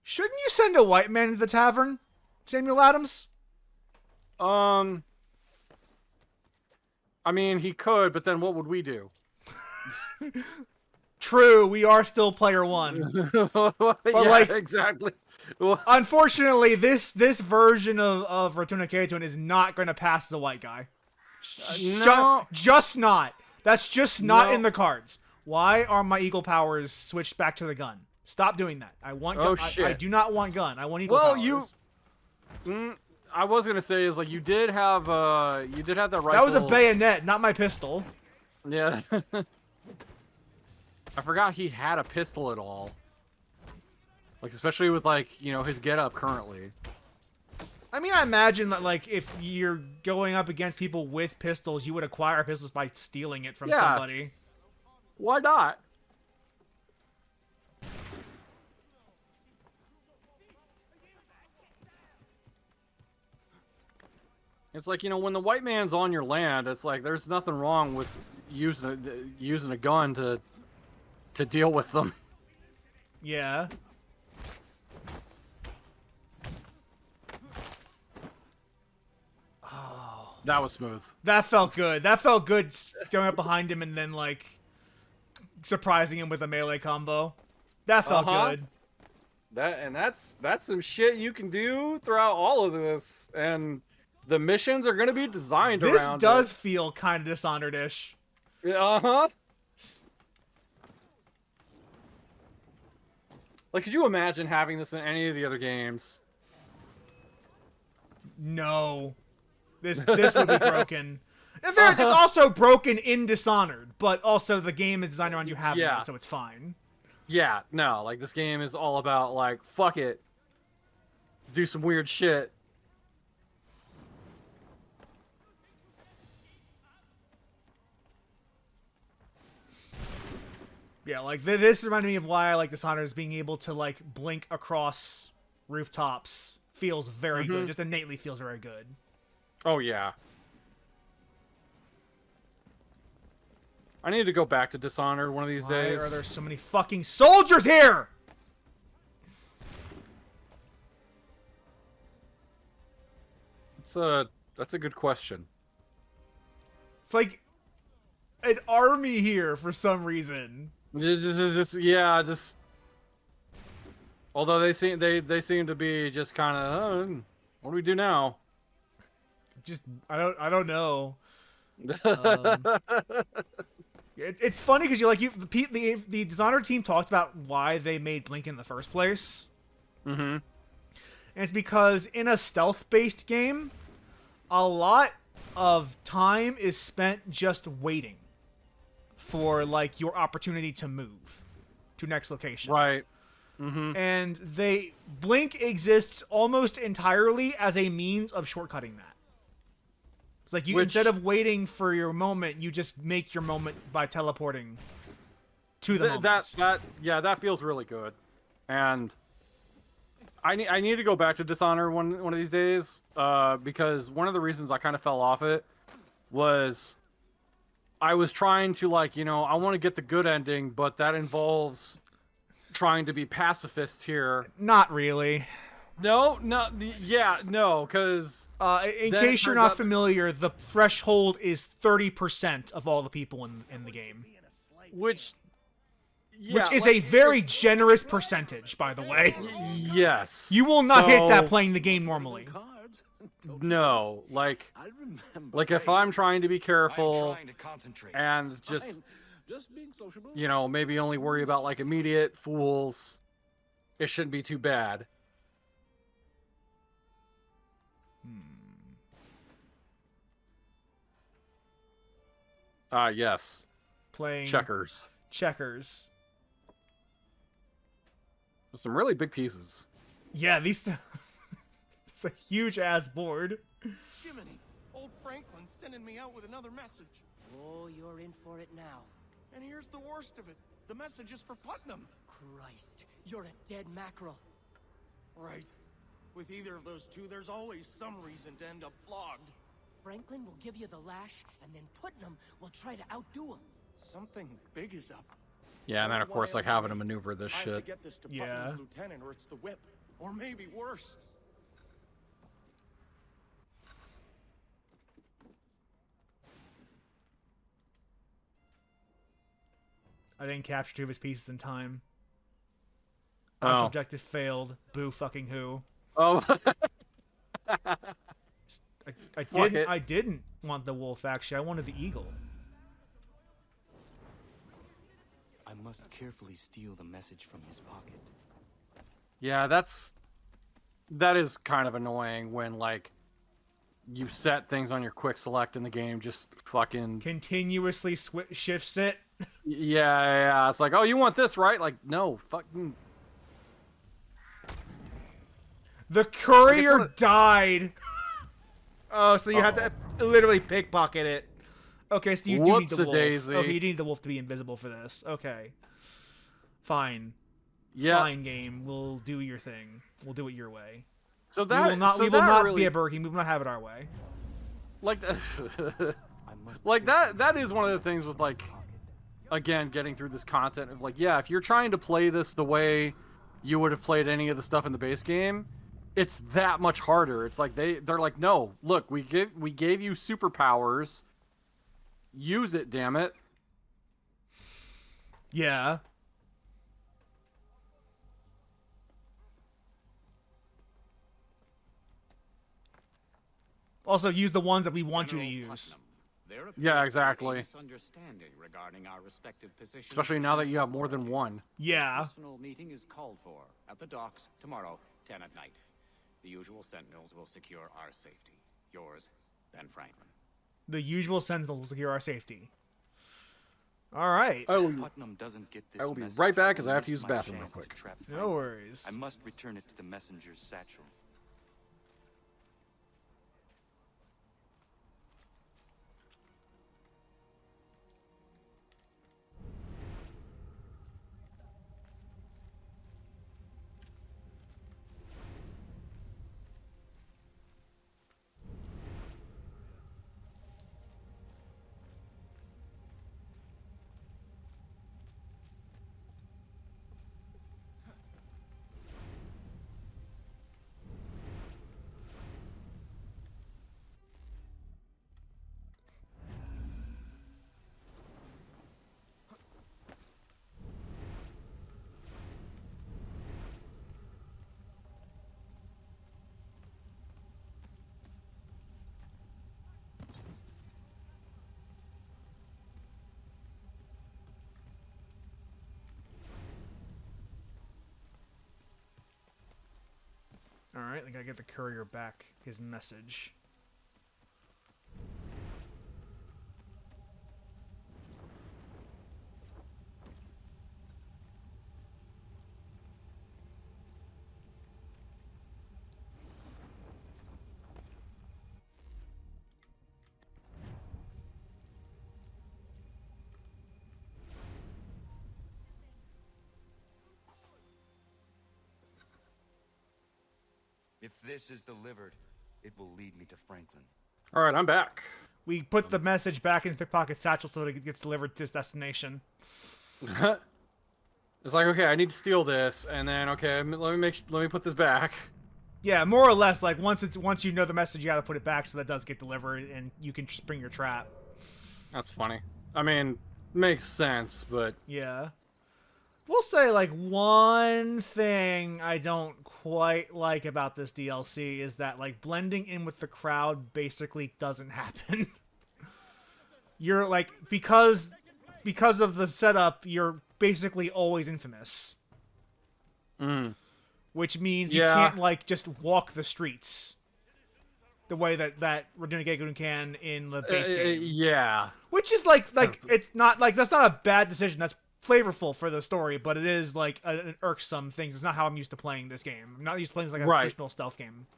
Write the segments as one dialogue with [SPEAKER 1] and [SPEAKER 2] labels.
[SPEAKER 1] Shouldn't you send a white man to the tavern, Samuel Adams?
[SPEAKER 2] I mean, he could, but then what would we do?
[SPEAKER 1] True, we are still player one.
[SPEAKER 2] But
[SPEAKER 1] yeah,
[SPEAKER 2] like, exactly.
[SPEAKER 1] Unfortunately, this version of Rotuna Keitun is not going to pass as a white guy.
[SPEAKER 2] No.
[SPEAKER 1] Just not. That's just not in the cards. Why are my eagle powers switched back to the gun? Stop doing that. I want gun. I do not want gun. I want eagle powers.
[SPEAKER 2] I was gonna say is like you did have that rifle.
[SPEAKER 1] That was a bayonet, not my pistol.
[SPEAKER 2] Yeah. I forgot he had a pistol at all. Like, especially with, like, you know, his getup currently.
[SPEAKER 1] I mean, I imagine that, like, if you're going up against people with pistols, you would acquire pistols by stealing it from somebody.
[SPEAKER 2] Why not? It's like, you know, when the white man's on your land, it's like there's nothing wrong with using a gun to deal with them.
[SPEAKER 1] Yeah. Oh.
[SPEAKER 2] That was smooth.
[SPEAKER 1] That felt good. That felt good going up behind him and then, like, surprising him with a melee combo. That felt good.
[SPEAKER 2] That's some shit you can do throughout all of this, and the missions are going to be designed around
[SPEAKER 1] This does feel kind of Dishonored-ish.
[SPEAKER 2] Uh-huh. Like, could you imagine having this in any of the other games?
[SPEAKER 1] No. This would be broken. In fact, it's also broken in Dishonored, but also the game is designed around you having it, so it's fine.
[SPEAKER 2] Yeah, no, like, this game is all about, like, fuck it. Do some weird shit.
[SPEAKER 1] Yeah, like, this reminded me of why I like Dishonored, is being able to, like, blink across rooftops feels very good. Just innately feels very good.
[SPEAKER 2] Oh, yeah. I need to go back to Dishonored one of these days.
[SPEAKER 1] Why are there so many fucking soldiers here?
[SPEAKER 2] That's a good question.
[SPEAKER 1] It's like an army here for some reason.
[SPEAKER 2] Just. Although they seem to be just kind of, what do we do now?
[SPEAKER 1] Just I don't know. It's funny because the Dishonored team talked about why they made Blink in the first place.
[SPEAKER 2] Mm-hmm.
[SPEAKER 1] And it's because in a stealth-based game, a lot of time is spent just waiting for, like, your opportunity to move to next location.
[SPEAKER 2] Right. Mm-hmm.
[SPEAKER 1] And Blink exists almost entirely as a means of shortcutting that. It's like instead of waiting for your moment, you just make your moment by teleporting to the moment.
[SPEAKER 2] That feels really good. And I need to go back to Dishonored one of these days, because one of the reasons I kind of fell off it was I was trying to, like, you know, I want to get the good ending, but that involves trying to be pacifist here.
[SPEAKER 1] Not really.
[SPEAKER 2] No, because
[SPEAKER 1] in case you're not familiar, the threshold is 30% of all the people in the game,
[SPEAKER 2] which
[SPEAKER 1] is a very generous percentage, by the way.
[SPEAKER 2] Yes,
[SPEAKER 1] you will not hit that playing the game normally.
[SPEAKER 2] No, like if I'm trying to be careful and just you know, maybe only worry about, like, immediate fools, it shouldn't be too bad. Yes.
[SPEAKER 1] Playing
[SPEAKER 2] checkers.
[SPEAKER 1] Checkers.
[SPEAKER 2] With some really big pieces.
[SPEAKER 1] Yeah, these. It's a huge ass board.
[SPEAKER 3] Jiminy, old Franklin's sending me out with another message.
[SPEAKER 4] Oh, you're in for it now.
[SPEAKER 3] And here's the worst of it. The message is for Putnam.
[SPEAKER 4] Christ, you're a dead mackerel.
[SPEAKER 3] Right. With either of those two, there's always some reason to end up flogged.
[SPEAKER 4] Franklin will give you the lash, and then Putnam will try to outdo him.
[SPEAKER 3] Something big is up.
[SPEAKER 2] Yeah, and then of course like having to maneuver this
[SPEAKER 3] I have to
[SPEAKER 2] shit.
[SPEAKER 3] get this to
[SPEAKER 1] Yeah.
[SPEAKER 3] Putnam's lieutenant, or it's the whip, or maybe worse.
[SPEAKER 1] I didn't capture 2 of his pieces in time.
[SPEAKER 2] Oh.
[SPEAKER 1] Objective failed. Boo fucking who.
[SPEAKER 2] Oh.
[SPEAKER 1] I
[SPEAKER 2] it.
[SPEAKER 1] I didn't want the wolf, actually. I wanted the eagle.
[SPEAKER 5] I must carefully steal the message from his pocket.
[SPEAKER 2] Yeah, that is kind of annoying when like you set things on your quick select and the game just fucking
[SPEAKER 1] Continuously shifts it.
[SPEAKER 2] yeah. It's like, oh, you want this, right? Like, no, fucking.
[SPEAKER 1] The courier
[SPEAKER 2] Like,
[SPEAKER 1] died. Oh, so you have to literally pickpocket it. Okay, so you do need the wolf.
[SPEAKER 2] Whoops-a-daisy.
[SPEAKER 1] Okay, you need the wolf to be invisible for this. Okay. Fine.
[SPEAKER 2] Yeah.
[SPEAKER 1] Fine, game. We'll do your thing. We'll do it your way.
[SPEAKER 2] So that
[SPEAKER 1] we will not,
[SPEAKER 2] so
[SPEAKER 1] we will
[SPEAKER 2] that
[SPEAKER 1] not
[SPEAKER 2] really,
[SPEAKER 1] be a Burger King. We will not have it our way.
[SPEAKER 2] like like that is one of the things with like again getting through this content of like, yeah, if you're trying to play this the way you would have played any of the stuff in the base game, it's that much harder. It's like they're like, no, look, we gave you superpowers. Use it, damn it.
[SPEAKER 1] Yeah. Also, use the ones that we want you to use.
[SPEAKER 2] Yeah, exactly.
[SPEAKER 5] Misunderstanding regarding our respective positions.
[SPEAKER 2] Especially now that you have more than one.
[SPEAKER 1] Yeah.
[SPEAKER 5] Personal meeting is called for at the docks tomorrow, 10 at night. The usual sentinels will secure our safety. Yours, Ben Franklin.
[SPEAKER 1] The usual sentinels will secure our safety. All right.
[SPEAKER 2] I will
[SPEAKER 3] Putnam doesn't get this
[SPEAKER 2] I will be
[SPEAKER 3] message,
[SPEAKER 2] right back, 'cause I have
[SPEAKER 3] I'll
[SPEAKER 2] to use
[SPEAKER 3] miss
[SPEAKER 2] the
[SPEAKER 3] my
[SPEAKER 2] bathroom real
[SPEAKER 3] chance to
[SPEAKER 2] quick.
[SPEAKER 3] trap
[SPEAKER 1] No
[SPEAKER 3] Franklin.
[SPEAKER 1] worries.
[SPEAKER 3] I must return it to the messenger's satchel.
[SPEAKER 1] All right, I gotta get the courier back his message.
[SPEAKER 3] If this is delivered, it will lead me to Franklin.
[SPEAKER 2] All right, I'm back.
[SPEAKER 1] We put the message back in the pickpocket satchel so that it gets delivered to its destination.
[SPEAKER 2] It's like, okay, I need to steal this, and then okay, let me put this back.
[SPEAKER 1] Yeah, more or less. Like once you know the message, you gotta put it back so that it does get delivered, and you can spring your trap.
[SPEAKER 2] That's funny. I mean, makes sense, but
[SPEAKER 1] Yeah. We'll say, like, one thing I don't quite like about this DLC is that, like, blending in with the crowd basically doesn't happen. You're, like, because of the setup, you're basically always infamous. Which means you can't, like, just walk the streets the way that Renegade can in the base game.
[SPEAKER 2] Yeah.
[SPEAKER 1] Which is, like, it's not, like, that's not a bad decision. That's flavorful for the story, but it is like an irksome thing. It's not how I'm used to playing this game. I'm not used to playing this like a traditional stealth game.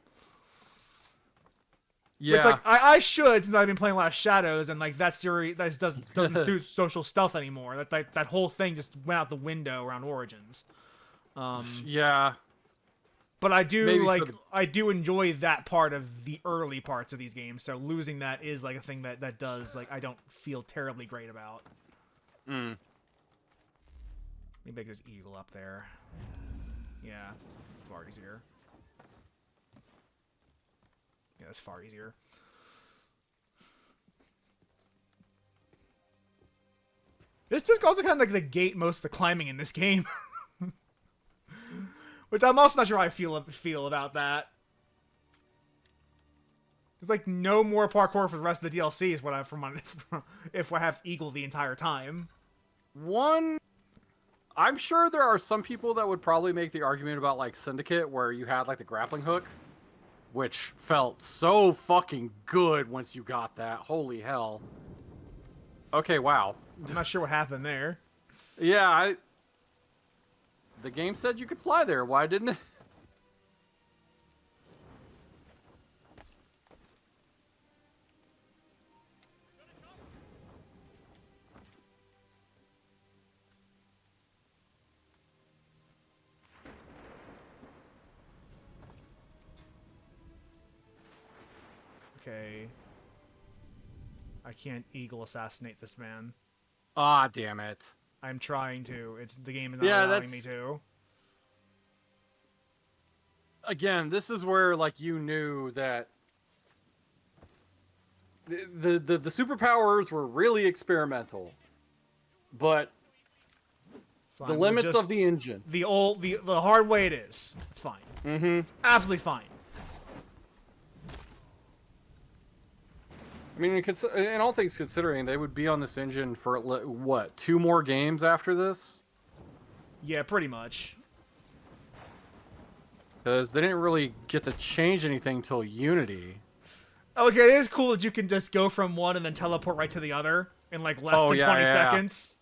[SPEAKER 2] Yeah.
[SPEAKER 1] Which, like, I should, since I've been playing a lot of Shadows, and like that series that doesn't do social stealth anymore. That whole thing just went out the window around Origins.
[SPEAKER 2] Yeah.
[SPEAKER 1] But I do
[SPEAKER 2] Maybe
[SPEAKER 1] I do enjoy that part of the early parts of these games. So losing that is like a thing that does, like, I don't feel terribly great about. Maybe I could just eagle up there. Yeah, it's far easier. Yeah, it's far easier. This disc also kind of like negate most of the climbing in this game. Which I'm also not sure how I feel about that. There's like no more parkour for the rest of the DLC is what I'm from if I have Eagle the entire time.
[SPEAKER 2] I'm sure there are some people that would probably make the argument about like Syndicate where you had like the grappling hook, which felt so fucking good once you got that. Holy hell. Okay, wow.
[SPEAKER 1] I'm not sure what happened there.
[SPEAKER 2] Yeah, the game said you could fly there. Why didn't it?
[SPEAKER 1] Okay. I can't eagle assassinate this man.
[SPEAKER 2] Ah, damn it.
[SPEAKER 1] I'm trying to. The game is not allowing me to.
[SPEAKER 2] Again, this is where like you knew that the superpowers were really experimental, but
[SPEAKER 1] Fine,
[SPEAKER 2] the
[SPEAKER 1] we'll
[SPEAKER 2] limits
[SPEAKER 1] just-
[SPEAKER 2] of the engine.
[SPEAKER 1] the hard way it is. It's fine.
[SPEAKER 2] Mm-hmm.
[SPEAKER 1] Absolutely fine.
[SPEAKER 2] I mean, in all things considering, they would be on this engine for what, 2 more games after this?
[SPEAKER 1] Yeah, pretty much.
[SPEAKER 2] Because they didn't really get to change anything till Unity.
[SPEAKER 1] Okay, it is cool that you can just go from one and then teleport right to the other in like less than 20 seconds.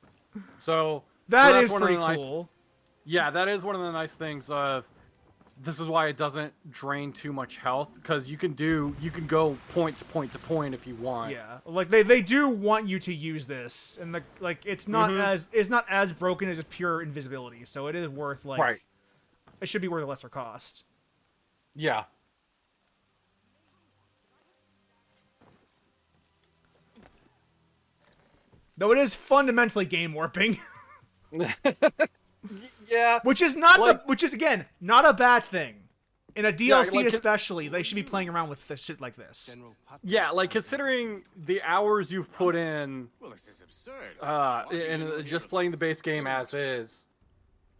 [SPEAKER 2] So
[SPEAKER 1] That
[SPEAKER 2] that's
[SPEAKER 1] is
[SPEAKER 2] one of
[SPEAKER 1] pretty
[SPEAKER 2] the nice-
[SPEAKER 1] cool.
[SPEAKER 2] Yeah, that is one of the nice things of. This is why it doesn't drain too much health, because you can go point to point to point if you want.
[SPEAKER 1] Yeah, like they do want you to use this, and it's not as broken as just pure invisibility, so it is worth
[SPEAKER 2] Right.
[SPEAKER 1] It should be worth a lesser cost.
[SPEAKER 2] Yeah.
[SPEAKER 1] Though it is fundamentally game warping,
[SPEAKER 2] Yeah.
[SPEAKER 1] which is again not a bad thing. In a DLC
[SPEAKER 2] like,
[SPEAKER 1] especially, they should be playing around with shit like this.
[SPEAKER 3] General Putnam
[SPEAKER 2] Yeah,
[SPEAKER 3] is
[SPEAKER 2] like
[SPEAKER 3] having-
[SPEAKER 2] considering the hours you've put in,
[SPEAKER 5] Well, this is absurd.
[SPEAKER 2] and just playing the base game as is,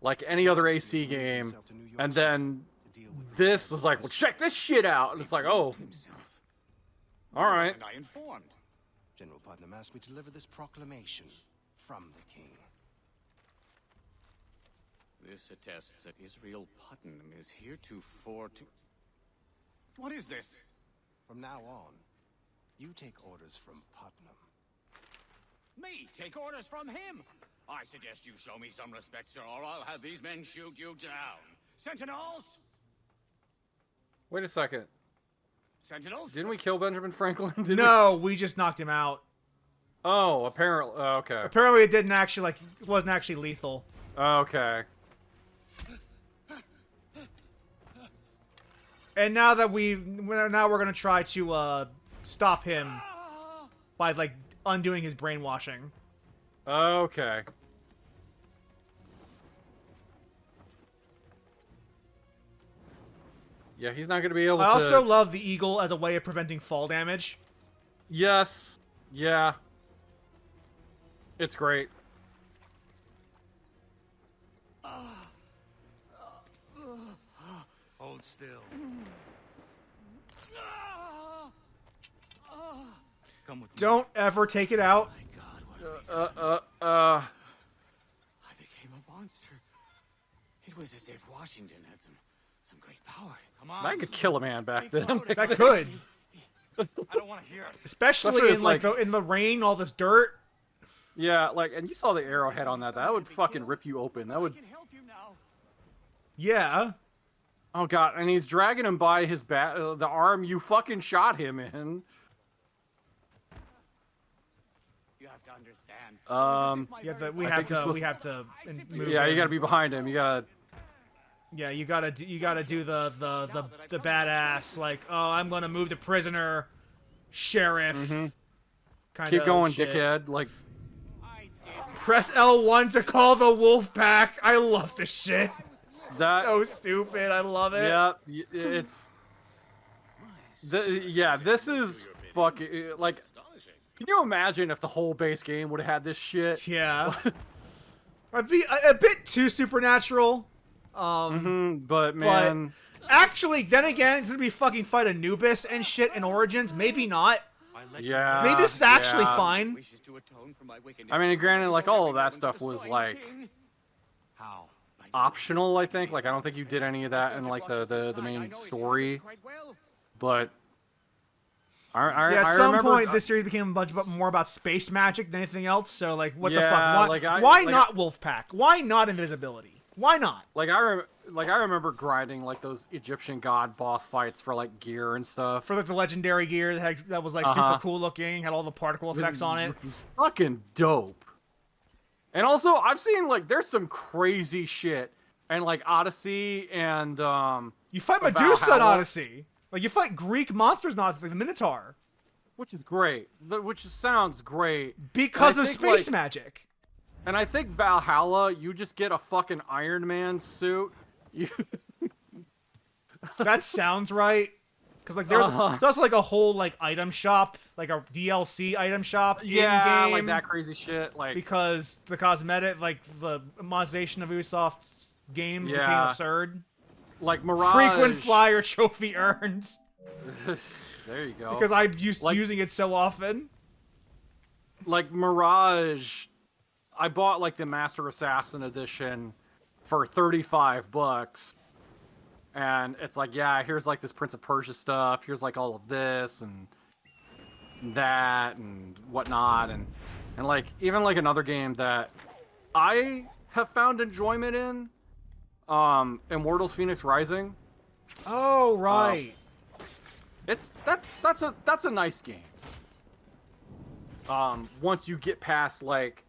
[SPEAKER 2] like any other AC game, and then
[SPEAKER 3] to deal with
[SPEAKER 2] this is like, well, check this shit out, and it's like, oh,
[SPEAKER 5] Himself.
[SPEAKER 2] all right.
[SPEAKER 5] Wasn't I informed?
[SPEAKER 3] General Putnam asked me to deliver this proclamation from the king.
[SPEAKER 5] This attests that Israel Putnam is heretofore to... What is this?
[SPEAKER 3] From now on, you take orders from Putnam.
[SPEAKER 5] Me take orders from him? I suggest you show me some respect, sir, or I'll have these men shoot you down. Sentinels?
[SPEAKER 2] Wait a second.
[SPEAKER 5] Sentinels?
[SPEAKER 2] Didn't we kill Benjamin Franklin? Didn't
[SPEAKER 1] No, we just knocked him out.
[SPEAKER 2] we? Oh, apparently. Okay.
[SPEAKER 1] Apparently, it didn't actually it wasn't actually lethal.
[SPEAKER 2] Okay.
[SPEAKER 1] And now that we're gonna try to stop him by undoing his brainwashing.
[SPEAKER 2] Okay. Yeah, he's not going to be able
[SPEAKER 1] I
[SPEAKER 2] to...
[SPEAKER 1] also love the eagle as a way of preventing fall damage.
[SPEAKER 2] Yes. Yeah. It's great.
[SPEAKER 3] Hold still. Come with me.
[SPEAKER 1] Don't ever take it out.
[SPEAKER 5] My God, what I became a monster. It was as if Washington had some great power. Come on.
[SPEAKER 2] I could kill a man back then.
[SPEAKER 1] That could,
[SPEAKER 3] I don't want to hear it.
[SPEAKER 1] especially
[SPEAKER 2] Especially
[SPEAKER 1] in
[SPEAKER 2] it's
[SPEAKER 1] in the rain, all this dirt.
[SPEAKER 2] Yeah, and you saw the arrowhead on that. That would fucking rip you open. That would...
[SPEAKER 5] I can help you now.
[SPEAKER 1] Yeah.
[SPEAKER 2] Oh, God. And he's dragging him by his the arm you fucking shot him in.
[SPEAKER 5] You have to understand.
[SPEAKER 1] We
[SPEAKER 2] I
[SPEAKER 1] have
[SPEAKER 2] think you're
[SPEAKER 1] to.
[SPEAKER 2] supposed
[SPEAKER 1] We
[SPEAKER 2] to-
[SPEAKER 1] have to move.
[SPEAKER 2] Yeah, you
[SPEAKER 1] in.
[SPEAKER 2] gotta be behind him. You gotta...
[SPEAKER 1] Yeah, you gotta do the badass oh, I'm gonna move the prisoner, sheriff. Kind
[SPEAKER 2] Keep
[SPEAKER 1] of
[SPEAKER 2] going,
[SPEAKER 1] shit.
[SPEAKER 2] dickhead. Like...
[SPEAKER 5] I didn't
[SPEAKER 1] Press L1 to call the wolf pack. I love this shit.
[SPEAKER 2] That
[SPEAKER 1] So stupid. I love it.
[SPEAKER 2] yeah, it's this is fucking like. Can you imagine if the whole base game would have had this shit?
[SPEAKER 1] Yeah. I'd be a bit too supernatural.
[SPEAKER 2] But man,
[SPEAKER 1] Actually, then again, it's gonna be fucking fight Anubis and shit in Origins. Maybe not.
[SPEAKER 2] yeah.
[SPEAKER 1] Maybe this is actually
[SPEAKER 2] yeah.
[SPEAKER 1] fine.
[SPEAKER 2] I mean, granted, like all of that stuff was like optional. I think. Like, I don't think you did any of that in like the main story. But
[SPEAKER 1] At some
[SPEAKER 2] remember,
[SPEAKER 1] point, this series became a bunch more about space magic than anything else. So, like, what the
[SPEAKER 2] Yeah,
[SPEAKER 1] fuck?
[SPEAKER 2] like,
[SPEAKER 1] Why not Wolfpack? Why not invisibility? Why not?
[SPEAKER 2] Like I remember grinding like those Egyptian god boss fights for like gear and stuff.
[SPEAKER 1] For like the legendary gear that was like super cool looking, had all the particle effects on it.
[SPEAKER 2] It was fucking dope. And also, I've seen like there's some crazy shit and like Odyssey and
[SPEAKER 1] You fight Medusa in
[SPEAKER 2] Valhalla.
[SPEAKER 1] Odyssey. Like you fight Greek monsters in Odyssey, like the Minotaur,
[SPEAKER 2] which is great. Which sounds great
[SPEAKER 1] because
[SPEAKER 2] And
[SPEAKER 1] of
[SPEAKER 2] I think,
[SPEAKER 1] space
[SPEAKER 2] like,
[SPEAKER 1] magic.
[SPEAKER 2] And I think Valhalla, you just get a fucking Iron Man suit. You
[SPEAKER 1] That sounds right. Because like there's also like a whole like item shop, like a DLC item shop in
[SPEAKER 2] yeah,
[SPEAKER 1] game.
[SPEAKER 2] like that crazy shit. Like
[SPEAKER 1] Because the cosmetic, like the monetization of Ubisoft's games became
[SPEAKER 2] Yeah.
[SPEAKER 1] absurd.
[SPEAKER 2] like Mirage.
[SPEAKER 1] Frequent flyer trophy earned.
[SPEAKER 2] There you go.
[SPEAKER 1] Because I'm used to
[SPEAKER 2] Like-
[SPEAKER 1] using it so often.
[SPEAKER 2] Like Mirage, I bought like the Master Assassin edition for $35, and it's like, yeah, here's like this Prince of Persia stuff. Here's like all of this and that and whatnot, and like even like another game that I have found enjoyment in, Immortals: Phoenix Rising.
[SPEAKER 1] Oh right.
[SPEAKER 2] That's a nice game. Once you get past like,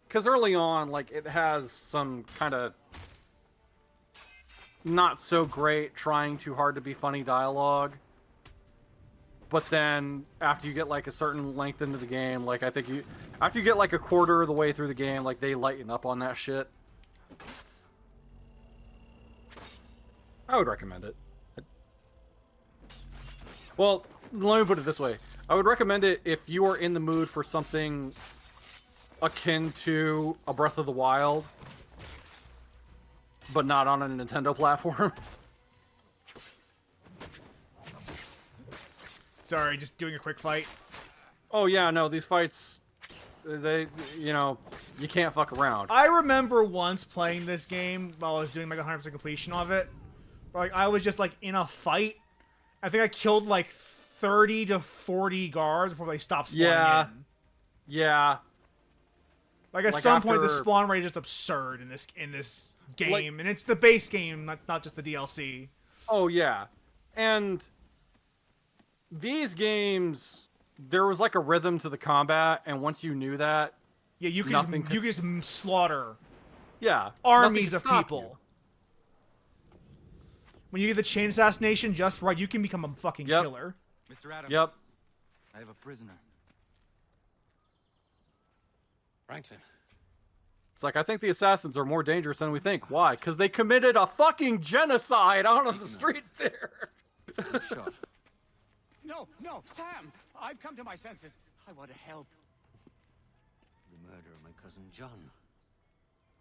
[SPEAKER 2] because early on, like it has some kind of not so great, trying too hard to be funny dialogue. But then after you get like a certain length into the game, like I think after you get like a quarter of the way through the game, like they lighten up on that shit. I would recommend it. Well, let me put it this way. I would recommend it if you are in the mood for something akin to a Breath of the Wild, but not on a Nintendo platform.
[SPEAKER 1] Sorry, just doing a quick fight.
[SPEAKER 2] Oh yeah, no, these fights, you can't fuck around.
[SPEAKER 1] I remember once playing this game while I was doing like 100% completion of it. Like I was just like in a fight. I think I killed like 30 to 40 guards before they stopped spawning in.
[SPEAKER 2] Yeah.
[SPEAKER 1] Like at
[SPEAKER 2] Like
[SPEAKER 1] some point, the
[SPEAKER 2] after-
[SPEAKER 1] spawn rate is just absurd in this game, and it's the base game, not just the DLC.
[SPEAKER 2] Oh yeah, and these games, there was like a rhythm to the combat, and once you knew that,
[SPEAKER 1] Yeah, you can
[SPEAKER 2] Nothing
[SPEAKER 1] just, you
[SPEAKER 2] could
[SPEAKER 1] can just slaughter
[SPEAKER 2] yeah,
[SPEAKER 1] armies
[SPEAKER 2] nothing
[SPEAKER 1] of
[SPEAKER 2] could stop
[SPEAKER 1] people.
[SPEAKER 2] you.
[SPEAKER 1] When you get the chain assassination just right, you can become a fucking
[SPEAKER 2] Yep.
[SPEAKER 1] killer.
[SPEAKER 3] Mr. Adams.
[SPEAKER 2] Yep.
[SPEAKER 3] I have a prisoner.
[SPEAKER 5] Franklin.
[SPEAKER 2] It's like, I think the assassins are more dangerous than we think. Why? Because they committed a fucking genocide out on the street there.
[SPEAKER 3] Shot.
[SPEAKER 5] No, Sam! I've come to my senses. I want to help.
[SPEAKER 3] The murder of my cousin John.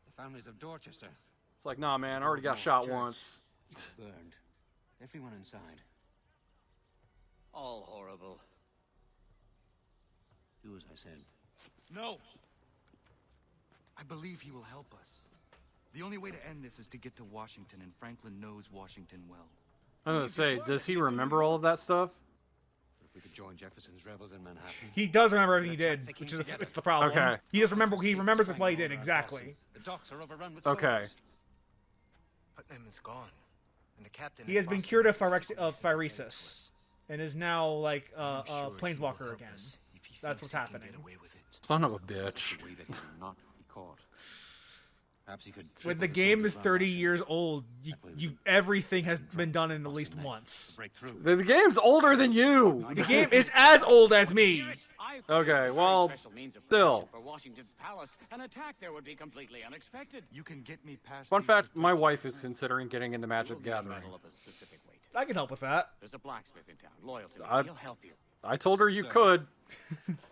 [SPEAKER 5] The families of Dorchester.
[SPEAKER 2] It's like, nah, man, I already got shot once.
[SPEAKER 3] Burned. Everyone inside.
[SPEAKER 5] All horrible.
[SPEAKER 3] Do as I said. No! I believe he will help us. The only way to end this is to get to Washington, and Franklin knows Washington well.
[SPEAKER 2] I was gonna say, does he remember all of that stuff?
[SPEAKER 5] If we could join Jefferson's rebels in Manhattan.
[SPEAKER 1] He does remember everything he did, which is it's the problem.
[SPEAKER 2] Okay.
[SPEAKER 1] He does remember. He remembers what he did exactly.
[SPEAKER 5] The docks are overrun with
[SPEAKER 2] Okay.
[SPEAKER 5] soldiers.
[SPEAKER 3] Putnam is gone, and the captain.
[SPEAKER 1] He has been cured of phyresis, and is now like a planeswalker again. That's what's happening.
[SPEAKER 2] Son of a bitch.
[SPEAKER 5] Believe it will not be caught.
[SPEAKER 3] Perhaps you could.
[SPEAKER 1] When the game is 30 years old, everything has been done in at least once.
[SPEAKER 3] break through.
[SPEAKER 2] The game's older than you.
[SPEAKER 1] The game is as old as me.
[SPEAKER 2] Okay, well,
[SPEAKER 5] Special means of
[SPEAKER 2] still.
[SPEAKER 5] protection for Washington's palace. An attack there would be completely unexpected.
[SPEAKER 3] You can get me past.
[SPEAKER 2] Fun
[SPEAKER 3] these
[SPEAKER 2] fact, my
[SPEAKER 3] defenses.
[SPEAKER 2] wife is considering getting into Magic the Gathering.
[SPEAKER 5] Metal of a specific weight.
[SPEAKER 1] I can help with that.
[SPEAKER 5] There's a blacksmith in town, loyal to me.
[SPEAKER 2] I-
[SPEAKER 5] He'll help you.
[SPEAKER 2] I told her you could,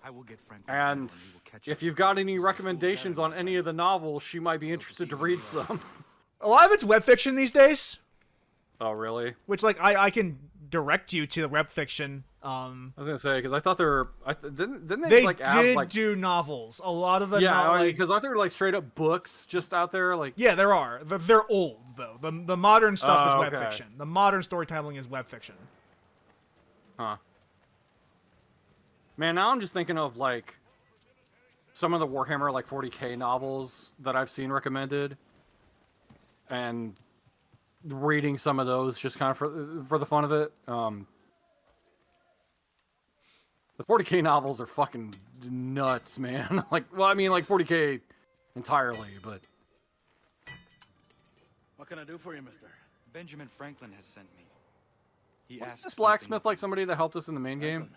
[SPEAKER 3] I will get Franklin.
[SPEAKER 2] and
[SPEAKER 3] we will catch
[SPEAKER 2] if
[SPEAKER 3] up.
[SPEAKER 2] you've got any recommendations on any of the novels, she might be interested to read some.
[SPEAKER 1] A lot of it's web fiction these days,
[SPEAKER 2] Oh, really?
[SPEAKER 1] which like I can direct you to the web fiction.
[SPEAKER 2] I was gonna say because I thought they were. Didn't they,
[SPEAKER 1] They
[SPEAKER 2] like
[SPEAKER 1] did
[SPEAKER 2] add like
[SPEAKER 1] do novels. A lot of the
[SPEAKER 2] yeah? Because aren't there like straight up books just out there? Like
[SPEAKER 1] yeah, there are. They're old though. The modern stuff is
[SPEAKER 2] Oh,
[SPEAKER 1] web
[SPEAKER 2] okay.
[SPEAKER 1] fiction. The modern storytelling is web fiction.
[SPEAKER 2] huh? Man, now I'm just thinking of like some of the Warhammer like 40K novels that I've seen recommended, and reading some of those just kind of for the fun of it. The 40K novels are fucking nuts, man. Like, well, I mean, like 40K entirely, but
[SPEAKER 6] What can I do for you, mister?
[SPEAKER 3] Benjamin Franklin has sent me. He
[SPEAKER 2] was
[SPEAKER 3] asked
[SPEAKER 2] this
[SPEAKER 3] something
[SPEAKER 2] blacksmith
[SPEAKER 3] of
[SPEAKER 2] like
[SPEAKER 3] you.
[SPEAKER 2] somebody that helped us in the main game?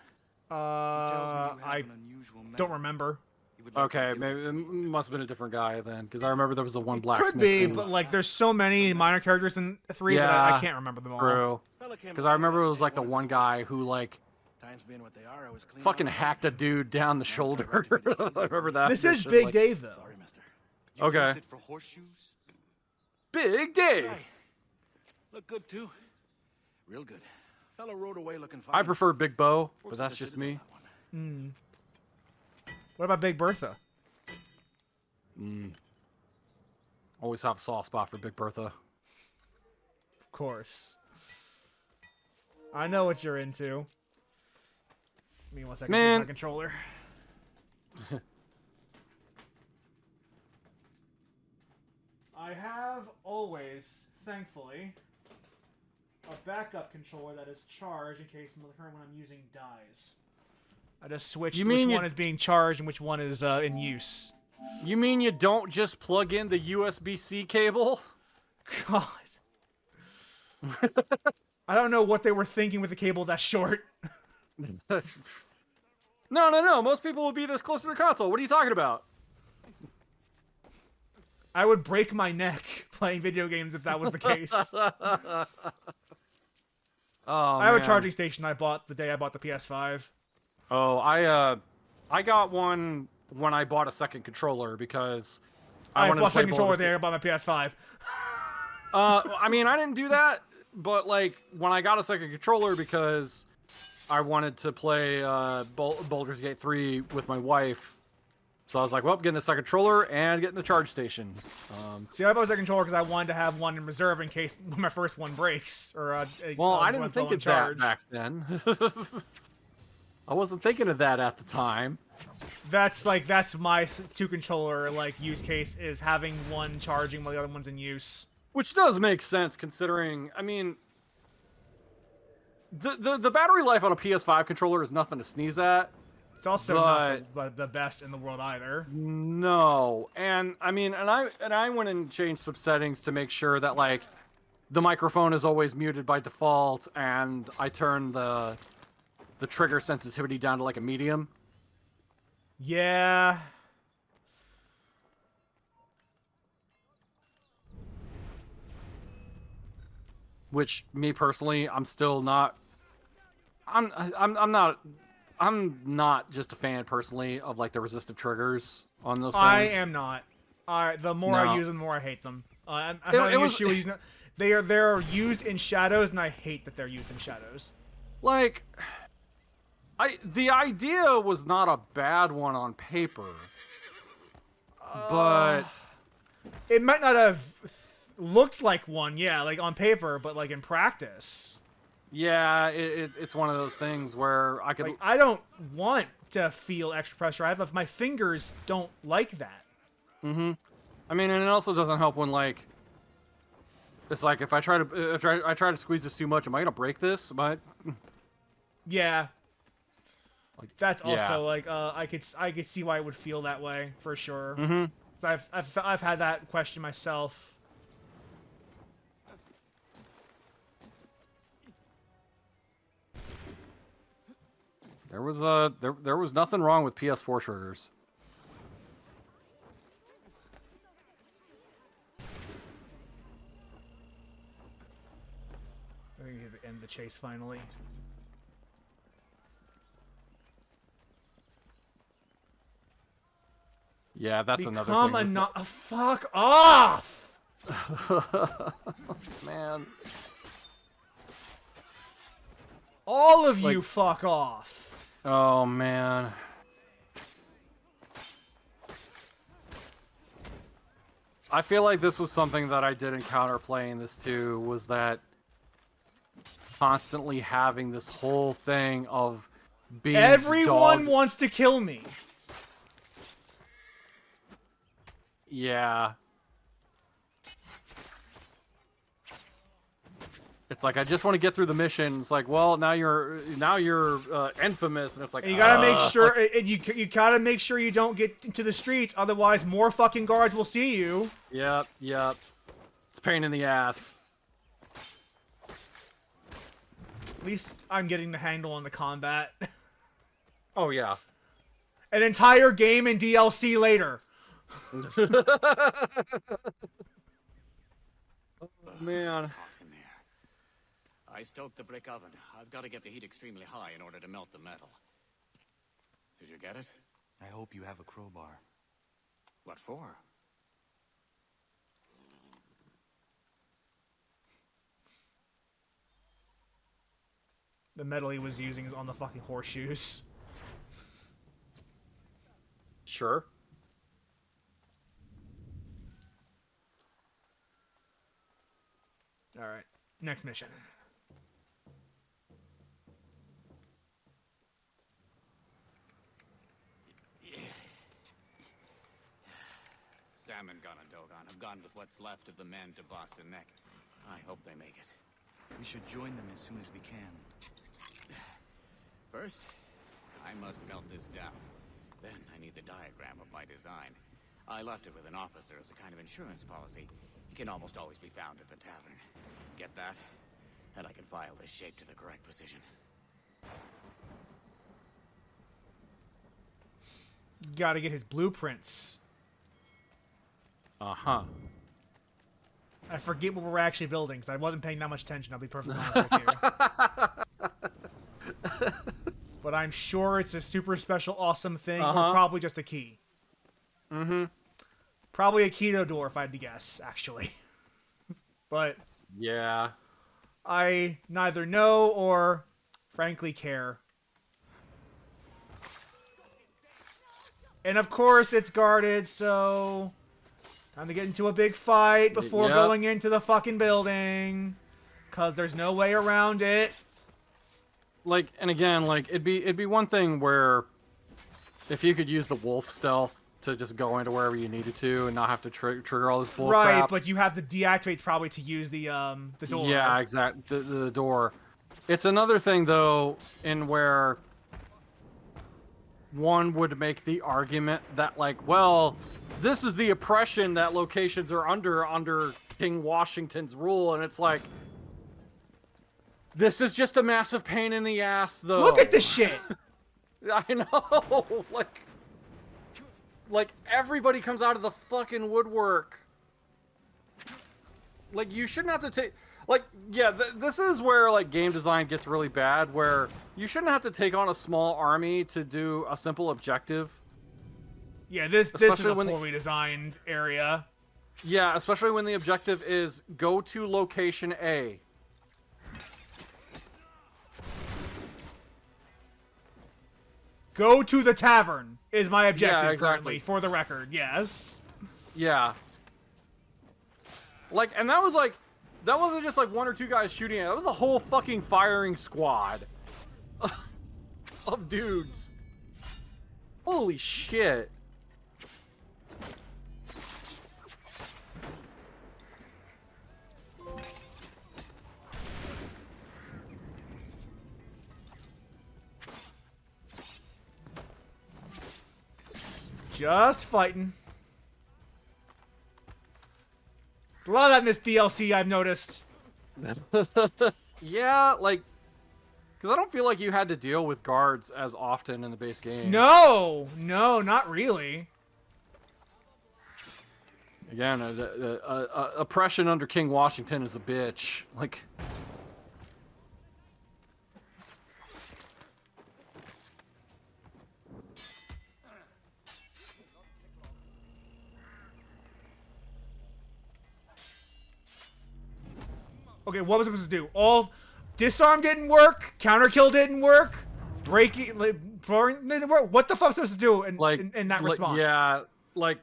[SPEAKER 3] He tells me you have
[SPEAKER 1] I
[SPEAKER 3] an unusual
[SPEAKER 1] don't
[SPEAKER 3] metal.
[SPEAKER 1] remember.
[SPEAKER 3] He would like to
[SPEAKER 2] Okay,
[SPEAKER 3] give it
[SPEAKER 2] maybe
[SPEAKER 3] to
[SPEAKER 2] it
[SPEAKER 3] me.
[SPEAKER 2] must have been a different guy then, because I remember there was the one blacksmith.
[SPEAKER 1] Could be,
[SPEAKER 2] thing.
[SPEAKER 1] but like there's so many minor characters in 3 that I
[SPEAKER 2] Yeah,
[SPEAKER 1] can't remember them all.
[SPEAKER 2] True.
[SPEAKER 6] Fella came
[SPEAKER 2] Because I
[SPEAKER 6] along
[SPEAKER 2] remember it
[SPEAKER 6] one
[SPEAKER 2] was
[SPEAKER 6] day,
[SPEAKER 2] like the
[SPEAKER 6] wanted
[SPEAKER 2] one
[SPEAKER 6] to
[SPEAKER 2] guy who like
[SPEAKER 6] Times being what they are, I was clean
[SPEAKER 2] fucking
[SPEAKER 6] out.
[SPEAKER 2] hacked a dude down the shoulder. I remember that.
[SPEAKER 1] This
[SPEAKER 2] That
[SPEAKER 1] is
[SPEAKER 2] shit,
[SPEAKER 1] Big
[SPEAKER 2] like-
[SPEAKER 1] Dave though.
[SPEAKER 6] Sorry, mister.
[SPEAKER 3] You
[SPEAKER 2] Okay.
[SPEAKER 3] used it for horseshoes?
[SPEAKER 2] Big Dave.
[SPEAKER 6] Hi. Look good, too. Real good. Fella rode away looking fine.
[SPEAKER 2] I prefer Big Bo, but
[SPEAKER 6] Forced
[SPEAKER 2] that's
[SPEAKER 6] the
[SPEAKER 2] just
[SPEAKER 6] citadel,
[SPEAKER 2] me.
[SPEAKER 6] that one.
[SPEAKER 1] What about Big Bertha?
[SPEAKER 2] Always have a soft spot for Big Bertha.
[SPEAKER 1] Of course. I know what you're into. Give me 1 second.
[SPEAKER 2] Man.
[SPEAKER 1] My controller. I have always, thankfully, a backup controller that is charged in case the current one I'm using dies. I just switched
[SPEAKER 2] You
[SPEAKER 1] which
[SPEAKER 2] mean
[SPEAKER 1] one is being charged and which one is in use.
[SPEAKER 2] You mean you don't just plug in the USB-C cable?
[SPEAKER 1] God. I don't know what they were thinking with the cable that short.
[SPEAKER 2] No. Most people would be this close to the console. What are you talking about?
[SPEAKER 1] I would break my neck playing video games if that was the case.
[SPEAKER 2] Oh,
[SPEAKER 1] I have a
[SPEAKER 2] man.
[SPEAKER 1] charging station I bought the day I bought the PS5.
[SPEAKER 2] Oh, I got one when I bought a second controller because
[SPEAKER 1] I
[SPEAKER 2] wanted
[SPEAKER 1] bought
[SPEAKER 2] to play
[SPEAKER 1] a controller the
[SPEAKER 2] Baldur's
[SPEAKER 1] day I bought my PS5.
[SPEAKER 2] I mean, I didn't do that, but like when I got a second controller because I wanted to play Baldur's Gate 3 with my wife. So I was like, well, getting a second controller and getting the charge station.
[SPEAKER 1] See, I bought a second controller because I wanted to have one in reserve in case my first one breaks.
[SPEAKER 2] Well, I
[SPEAKER 1] one
[SPEAKER 2] didn't
[SPEAKER 1] fell
[SPEAKER 2] think
[SPEAKER 1] in
[SPEAKER 2] of
[SPEAKER 1] charge.
[SPEAKER 2] that back then. I wasn't thinking of that at the time.
[SPEAKER 1] That's my two controller use case is having one charging while the other one's in use.
[SPEAKER 2] Which does make sense considering, I mean, the battery life on a PS5 controller is nothing to sneeze at.
[SPEAKER 1] It's also not the best in the world either.
[SPEAKER 2] No, and I mean, and I went and changed some settings to make sure that like the microphone is always muted by default, and I turned the trigger sensitivity down to like a medium.
[SPEAKER 1] Yeah.
[SPEAKER 2] Which me personally, I'm still not. I'm not just a fan personally of like the resistive triggers on those things.
[SPEAKER 1] I am not. The more I
[SPEAKER 2] No.
[SPEAKER 1] use them, the more I hate them. I'm
[SPEAKER 2] It-
[SPEAKER 1] having
[SPEAKER 2] it
[SPEAKER 1] an
[SPEAKER 2] was-
[SPEAKER 1] issue with using them. They're used in shadows, and I hate that they're used in shadows.
[SPEAKER 2] Like, the idea was not a bad one on paper, but
[SPEAKER 1] It might not have looked like one, yeah, like on paper, but like in practice.
[SPEAKER 2] yeah, it's one of those things where I could.
[SPEAKER 1] Like, I don't want to feel extra pressure. My fingers don't like that.
[SPEAKER 2] I mean, and it also doesn't help when like. It's like if I try to squeeze this too much, am I gonna break this? Am I?
[SPEAKER 1] Yeah.
[SPEAKER 2] Like,
[SPEAKER 1] That's
[SPEAKER 2] yeah.
[SPEAKER 1] also like I could see why it would feel that way for sure. So I've had that question myself.
[SPEAKER 2] There was nothing wrong with PS4 triggers.
[SPEAKER 1] I think we have to end the chase finally.
[SPEAKER 2] Yeah, that's another
[SPEAKER 1] Become
[SPEAKER 2] thing.
[SPEAKER 1] fuck off!
[SPEAKER 2] Man.
[SPEAKER 1] All of you fuck off.
[SPEAKER 2] Oh, man. I feel like this was something that I did encounter playing this too, was that constantly having this whole thing of being
[SPEAKER 1] Everyone wants to kill me.
[SPEAKER 2] Yeah. It's like, I just want to get through the mission. It's like, well, now you're infamous, and it's like,
[SPEAKER 1] And you gotta make sure, and you gotta make sure you don't get into the streets, otherwise more fucking guards will see you.
[SPEAKER 2] Yep. It's a pain in the ass.
[SPEAKER 1] At least I'm getting the handle on the combat.
[SPEAKER 2] Oh yeah.
[SPEAKER 1] An entire game and DLC later.
[SPEAKER 2] Oh man.
[SPEAKER 5] It's hot in there. I stoked the brick oven. I've got to get the heat extremely high in order to melt the metal. Did you get it?
[SPEAKER 3] I hope you have a crowbar.
[SPEAKER 5] What for?
[SPEAKER 1] The metal he was using is on the fucking horseshoes.
[SPEAKER 2] Sure.
[SPEAKER 1] Alright, next mission.
[SPEAKER 5] Sam and Gunn and Dogon have gone with what's left of the men to Boston Neck. I hope they make it.
[SPEAKER 3] We should join them as soon as we can.
[SPEAKER 5] First, I must melt this down. Then I need the diagram of my design. I left it with an officer as a kind of insurance policy. It can almost always be found at the tavern. Get that? And I can file this shape to the correct precision.
[SPEAKER 1] Gotta get his blueprints.
[SPEAKER 2] Uh-huh.
[SPEAKER 1] I forget what we're actually building, because I wasn't paying that much attention, I'll be perfectly honest with you. But I'm sure it's a super special awesome thing, or probably just a key.
[SPEAKER 2] Mm-hmm.
[SPEAKER 1] Probably a keto door, if I had to guess, actually. But
[SPEAKER 2] Yeah.
[SPEAKER 1] I neither know or, frankly, care. And of course, it's guarded, so time to get into a big fight before going into the fucking building, because there's no way around it.
[SPEAKER 2] Like, and again, like, it'd be one thing where if you could use the wolf stealth to just go into wherever you needed to and not have to trigger all this bull
[SPEAKER 1] Right,
[SPEAKER 2] crap.
[SPEAKER 1] but you have to deactivate probably to use the door.
[SPEAKER 2] Yeah, exactly. The door. It's another thing though, in where one would make the argument that, like, well, this is the oppression that locations are under King Washington's rule, and it's like, this is just a massive pain in the ass, though.
[SPEAKER 1] Look at this shit!
[SPEAKER 2] I know, like everybody comes out of the fucking woodwork. Like, you shouldn't have to take, like, yeah, this is where, like, game design gets really bad, where you shouldn't have to take on a small army to do a simple objective.
[SPEAKER 1] Yeah, this is a poorly designed area.
[SPEAKER 2] Yeah, especially when the objective is go to location A.
[SPEAKER 1] Go to the tavern is my objective
[SPEAKER 2] exactly.
[SPEAKER 1] currently, for the record, yes.
[SPEAKER 2] Yeah. Like, and that wasn't just like one or two guys shooting at it. That was a whole fucking firing squad of dudes. Holy shit.
[SPEAKER 1] Just fighting. A lot of that in this DLC I've noticed.
[SPEAKER 2] Yeah, like, because I don't feel like you had to deal with guards as often in the base game.
[SPEAKER 1] No, not really.
[SPEAKER 2] Again, oppression under King Washington is a bitch. Like,
[SPEAKER 1] Okay, what was I supposed to do? All disarm didn't work. Counter kill didn't work. Breaking, like, throwing didn't work. What the fuck was I supposed to do in that response?
[SPEAKER 2] Yeah, like,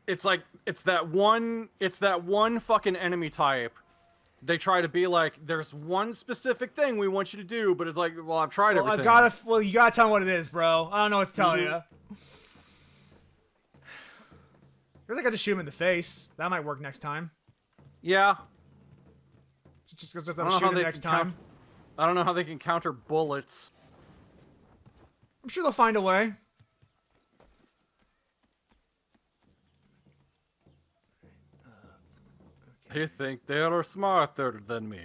[SPEAKER 2] it's that one fucking enemy type. They try to be like, there's one specific thing we want you to do, but it's like, well, I've tried everything.
[SPEAKER 1] You gotta tell me what it is, bro. I don't know what to tell you. I think I just shoot him in the face. That might work next time.
[SPEAKER 2] Yeah.
[SPEAKER 1] Just shoot him next time.
[SPEAKER 2] I don't know how they can counter bullets.
[SPEAKER 1] I'm sure they'll find a way.
[SPEAKER 2] They think they are smarter than me.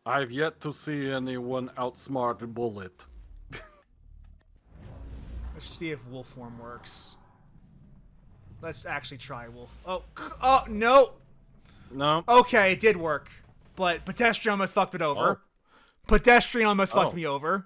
[SPEAKER 2] I've yet to see anyone outsmart a bullet.
[SPEAKER 1] Let's see if wolf form works. Let's actually try wolf. Oh, no.
[SPEAKER 2] No.
[SPEAKER 1] Okay, it did work. But Pedestrian almost fucked it over. Pedestrian almost fucked me over.